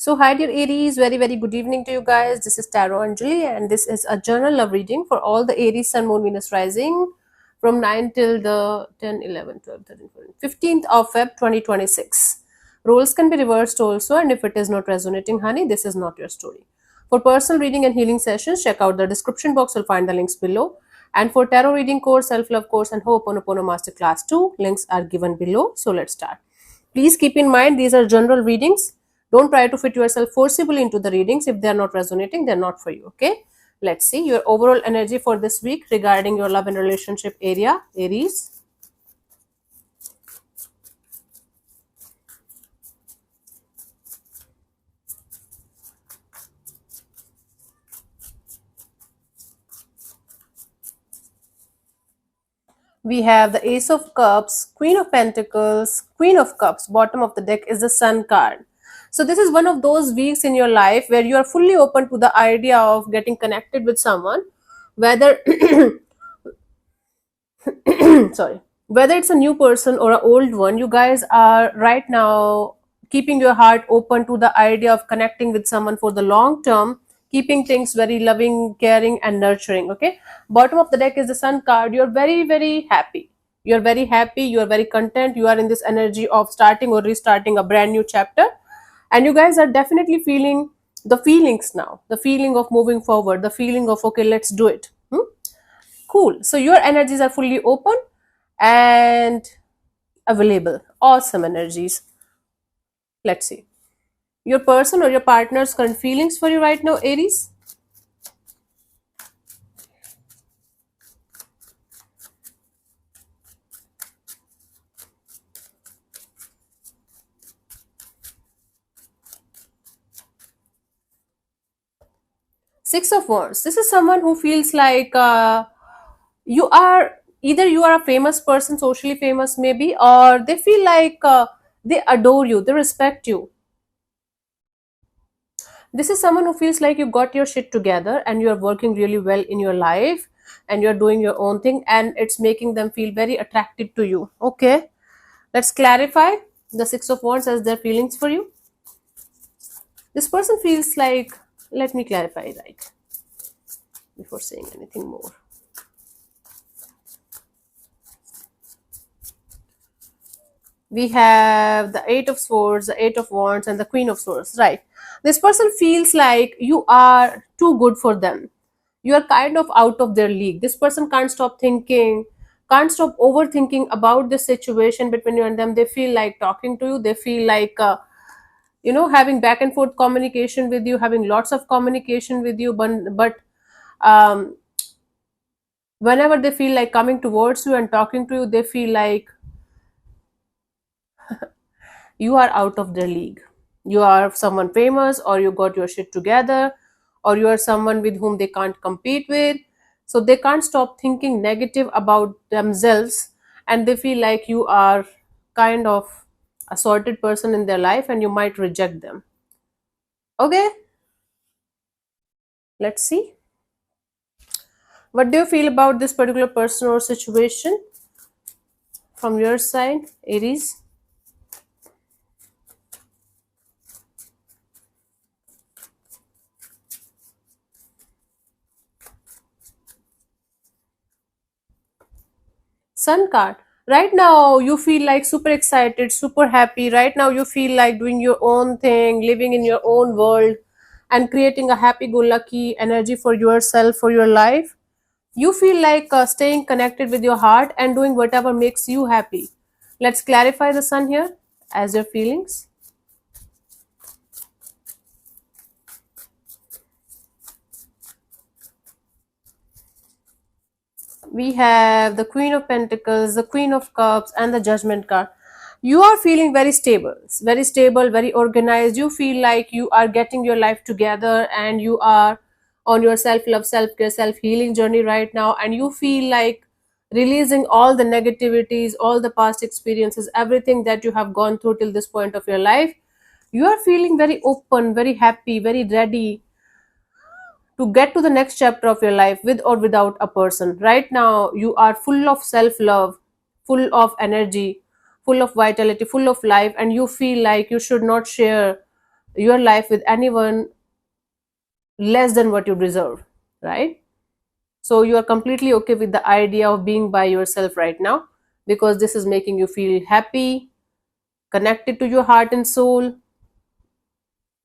So, hi dear Aries, very good evening to you guys. This is Tarot Anjali, and this is a general love reading for all the Aries, Sun, Moon, Venus rising from 9 till the 10, 11, 12, 13, 14, 15th of Feb 2026. Roles can be reversed also, and if it is not resonating, honey, this is not your story. For personal reading and healing sessions, check out the description box, you'll find the links below. And for tarot reading course, self love course, and Ho'oponopono Masterclass 2, links are given below. So, let's start. Please keep in mind these are general readings. Don't try to fit yourself forcibly into the readings. If they are not resonating, they're not for you. Okay. Let's see your overall energy for this week regarding your love and relationship area, Aries. We have the Ace of Cups, Queen of Pentacles, Queen of Cups. Bottom of the deck is the Sun card. So this is one of those weeks in your life where you are fully open to the idea of getting connected with someone, whether sorry, whether it's a new person or an old one. You guys are right now keeping your heart open to the idea of connecting with someone for the long term, keeping things very loving, caring, and nurturing. Okay, bottom of the deck is the Sun card. You're very happy. You're very happy, you are very content, you are in this energy of starting or restarting a brand new chapter, and you guys are definitely feeling the feelings now, the feeling of moving forward, the feeling of okay, let's do it. Cool. So your energies are fully open and available. Awesome energies. Let's see. Your person or your partner's current feelings for you right now, Aries? Six of Wands. This is someone who feels like you are either you are a famous person, socially famous maybe, or they feel like they adore you, they respect you. This is someone who feels like you got your shit together and you are working really well in your life and you're doing your own thing and it's making them feel very attracted to you. Okay, let's clarify the Six of Wands as their feelings for you. This person feels like, let me clarify right before saying anything more. We have the Eight of Swords, the Eight of Wands, and the Queen of Swords, right? This person feels like you are too good for them. You are kind of out of their league. This person can't stop thinking, can't stop overthinking about the situation between you and them. They feel like talking to you. They feel like, having back and forth communication with you, having lots of communication with you, but um, whenever they feel like coming towards you and talking to you, they feel like you are out of their league. You are someone famous, or you got your shit together, or you are someone with whom they can't compete with. So they can't stop thinking negative about themselves, and they feel like you are kind of a sorted person in their life and you might reject them. Okay, let's see. What do you feel about this particular person or situation from your side, Aries? Sun card. Right now, you feel like super excited, super happy. Right now, you feel like doing your own thing, living in your own world, and creating a happy go lucky energy for yourself, for your life. You feel like staying connected with your heart and doing whatever makes you happy. Let's clarify the Sun here as your feelings. We have the Queen of Pentacles, the Queen of Cups, and the Judgment card. You are feeling very stable, very organized. You feel like you are getting your life together and you are on your self love, self care, self healing journey right now. And you feel like releasing all the negativities, all the past experiences, everything that you have gone through till this point of your life. You are feeling very open, very happy, very ready to get to the next chapter of your life with or without a person. Right now, you are full of self love, full of energy, full of vitality, full of life, and you feel like you should not share your life with anyone less than what you deserve, right? So you are completely okay with the idea of being by yourself right now, because this is making you feel happy, connected to your heart and soul,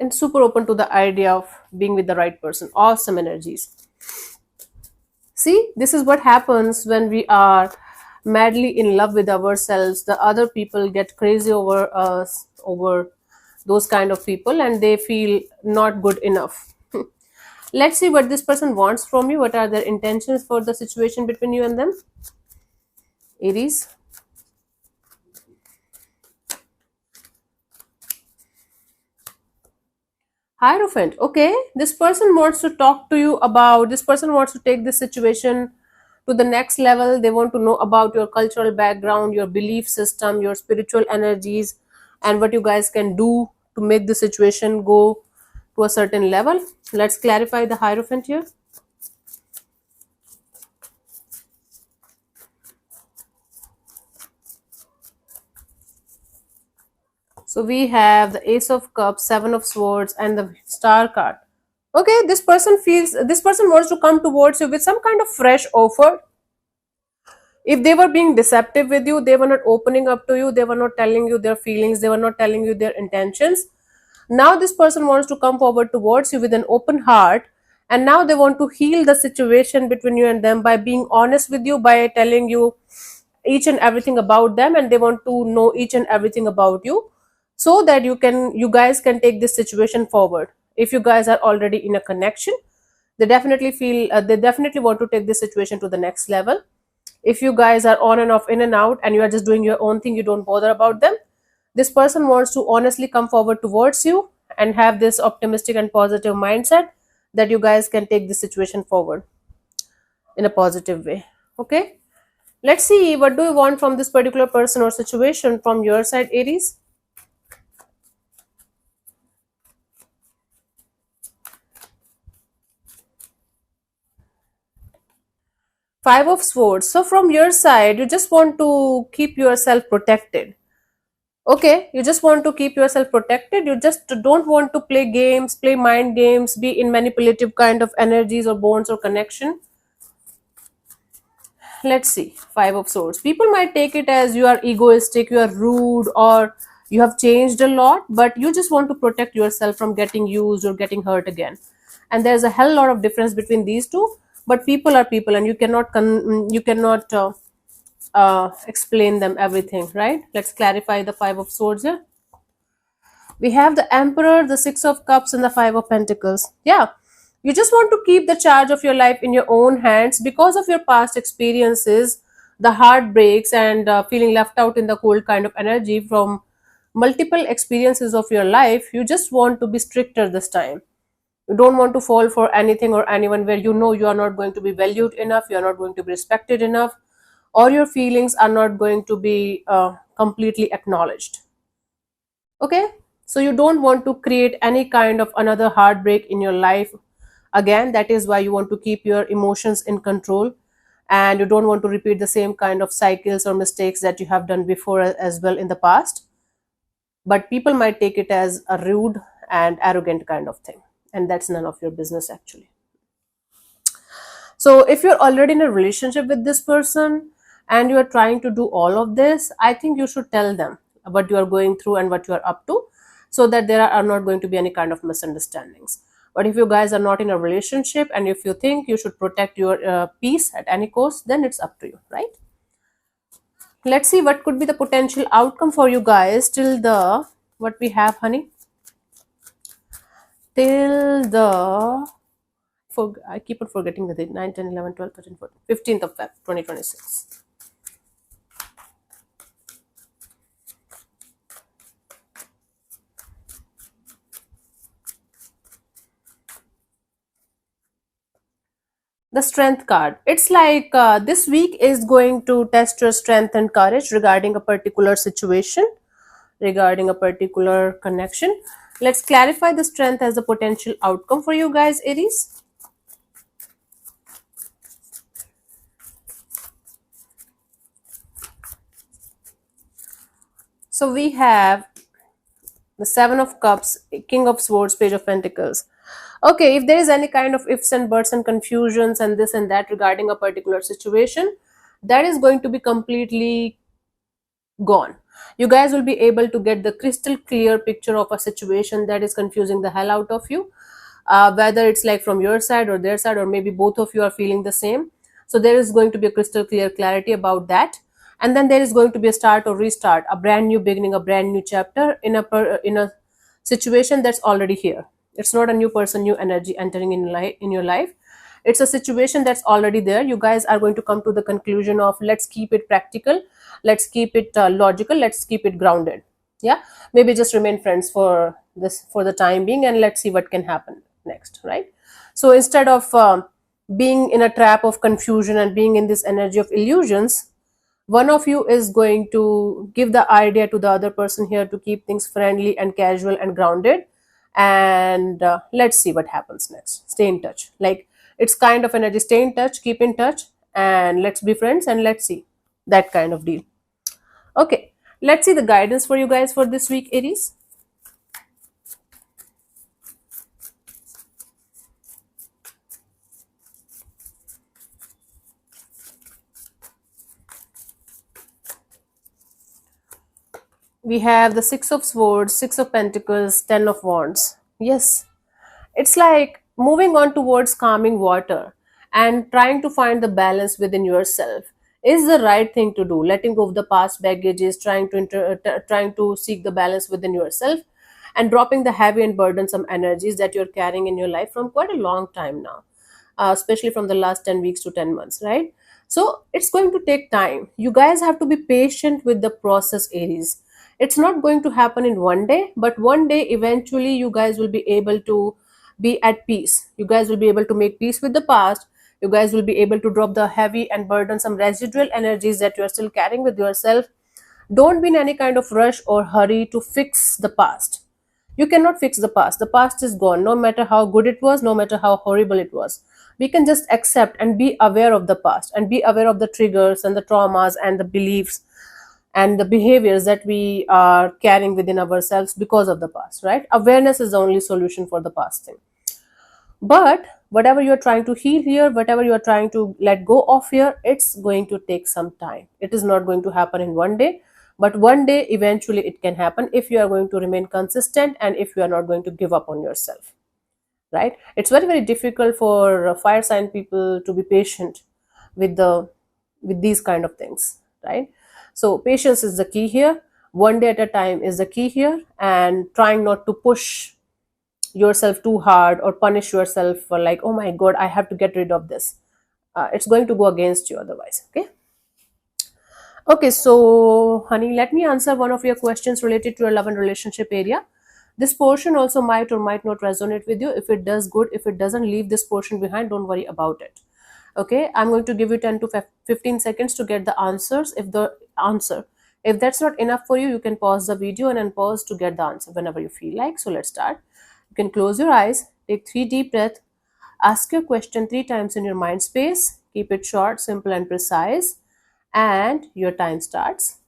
and super open to the idea of being with the right person. Awesome energies. See, this is what happens when we are madly in love with ourselves. The other people get crazy over us, over those kind of people, and they feel not good enough. Let's see what this person wants from you. What are their intentions for the situation between you and them? Aries. Hierophant. Okay, this person wants to talk to you about, this person wants to take this situation to the next level. They want to know about your cultural background, your belief system, your spiritual energies, and what you guys can do to make the situation go to a certain level. Let's clarify the Hierophant here. So we have the Ace of Cups, Seven of Swords, and the Star card. Okay, this person feels, this person wants to come towards you with some kind of fresh offer. If they were being deceptive with you, they were not opening up to you, they were not telling you their feelings, they were not telling you their intentions. Now this person wants to come forward towards you with an open heart, and now they want to heal the situation between you and them by being honest with you, by telling you each and everything about them, and they want to know each and everything about you, so that you guys can take this situation forward. If you guys are already in a connection, they definitely feel, they definitely want to take this situation to the next level. If you guys are on and off, in and out, and you are just doing your own thing, you don't bother about them, this person wants to honestly come forward towards you and have this optimistic and positive mindset that you guys can take this situation forward in a positive way. Okay, let's see what do you want from this particular person or situation from your side, Aries. Five of Swords. So from your side, you just want to keep yourself protected. Okay, you just want to keep yourself protected. You just don't want to play games, play mind games, be in manipulative kind of energies or bonds or connection. Let's see. Five of Swords. People might take it as you are egoistic, you are rude, or you have changed a lot, but you just want to protect yourself from getting used or getting hurt again. And there's a hell lot of difference between these two. But people are people, and you cannot explain them everything, right? Let's clarify the Five of Swords here. We have the Emperor, the Six of Cups, and the Five of Pentacles. Yeah, you just want to keep the charge of your life in your own hands because of your past experiences, the heartbreaks, and feeling left out in the cold kind of energy from multiple experiences of your life. You just want to be stricter this time. You don't want to fall for anything or anyone where you know you are not going to be valued enough, you are not going to be respected enough, or your feelings are not going to be completely acknowledged. Okay, so you don't want to create any kind of another heartbreak in your life again. That is why you want to keep your emotions in control, and you don't want to repeat the same kind of cycles or mistakes that you have done before as well in the past. But people might take it as a rude and arrogant kind of thing, and that's none of your business actually. So if you're already in a relationship with this person and you are trying to do all of this, I think you should tell them what you are going through and what you are up to, so that there are not going to be any kind of misunderstandings. But if you guys are not in a relationship and if you think you should protect your peace at any cost, then it's up to you, right? Let's see what could be the potential outcome for you guys till the, what we have, honey, till the, for I keep on forgetting the date, 9, 10, 11, 12, 13, 14, 15th of Feb 2026. The Strength card. It's like this week is going to test your strength and courage regarding a particular situation, regarding a particular connection. Let's clarify the Strength as a potential outcome for you guys, Aries. So we have The Seven of Cups, King of Swords, Page of Pentacles. Okay, if there is any kind of ifs and buts and confusions and this and that regarding a particular situation, that is going to be completely gone. You guys will be able to get the crystal clear picture of a situation that is confusing the hell out of you, whether it's like from your side or their side, or maybe both of you are feeling the same. So there is going to be a crystal clear clarity about that, and then there is going to be a start or restart, a brand new beginning, a brand new chapter in a situation that's already here. It's not a new person, new energy entering in your life. It's a situation that's already there. You guys are going to come to the conclusion of, let's keep it practical, let's keep it logical, let's keep it grounded. Yeah, maybe just remain friends for this, for the time being, and let's see what can happen next, right? So instead of being in a trap of confusion and being in this energy of illusions, one of you is going to give the idea to the other person here to keep things friendly and casual and grounded, and let's see what happens next. Stay in touch, like, it's kind of energy. Stay in touch, keep in touch, and let's be friends, and let's see, that kind of deal. Okay, let's see the guidance for you guys for this week, Aries. We have the Six of Swords, Six of Pentacles, Ten of Wands. Yes, it's like moving on towards calming water and trying to find the balance within yourself is the right thing to do. Letting go of the past baggages, trying to seek the balance within yourself, and dropping the heavy and burdensome energies that you're carrying in your life from quite a long time now, especially from the last 10 weeks to 10 months, right? So it's going to take time. You guys have to be patient with the process, Aries. It's not going to happen in one day, but one day eventually you guys will be able to be at peace. You guys will be able to make peace with the past. You guys will be able to drop the heavy and burdensome residual energies that you are still carrying with yourself. Don't be in any kind of rush or hurry to fix the past. You cannot fix the past. The past is gone, no matter how good it was, no matter how horrible it was. We can just accept and be aware of the past and be aware of the triggers and the traumas and the beliefs and the behaviors that we are carrying within ourselves because of the past, right? Awareness is the only solution for the past thing. But whatever you're trying to heal here, whatever you're trying to let go of here, it's going to take some time. It is not going to happen in one day, but one day eventually it can happen if you are going to remain consistent and if you are not going to give up on yourself, right? It's very, very difficult for fire sign people to be patient with these kind of things, right? So patience is the key here. One day at a time is the key here, and trying not to push yourself too hard or punish yourself for, like, oh my god, I have to get rid of this. It's going to go against you otherwise. Okay, so honey, let me answer one of your questions related to your love and relationship area. This portion also might or might not resonate with you. If it does, good. If it doesn't, leave this portion behind. Don't worry about it. Okay, I'm going to give you 10 to 15 seconds to get the answers. If that's not enough for you, you can pause the video and then pause to get the answer whenever you feel like. So let's start. You can close your eyes, take 3 deep breaths, ask your question 3 times in your mind space, keep it short, simple, and precise, and your time starts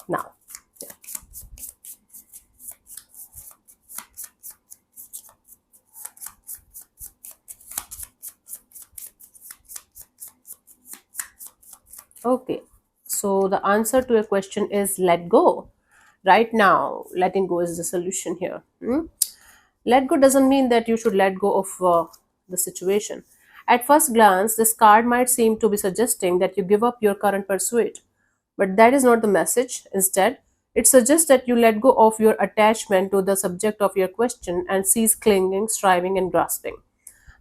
now. Okay, so the answer to your question is let go. Right now, letting go is the solution here. Let go doesn't mean that you should let go of the situation. At first glance, this card might seem to be suggesting that you give up your current pursuit, but that is not the message. Instead, it suggests that you let go of your attachment to the subject of your question and cease clinging, striving, and grasping.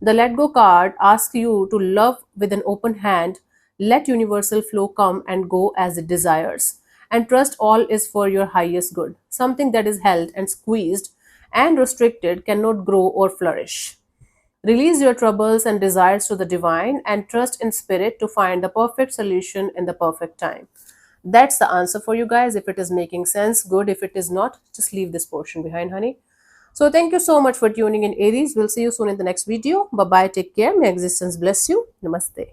The let go card asks you to love with an open hand, let universal flow come and go as it desires, and trust all is for your highest good. Something that is held and squeezed and restricted cannot grow or flourish. Release your troubles and desires to the divine and trust in spirit to find the perfect solution in the perfect time. That's the answer for you guys. If it is making sense, good. If it is not, just leave this portion behind, honey. So thank you so much for tuning in, Aries. We'll see you soon in the next video. Bye bye. Take care. May existence bless you. Namaste.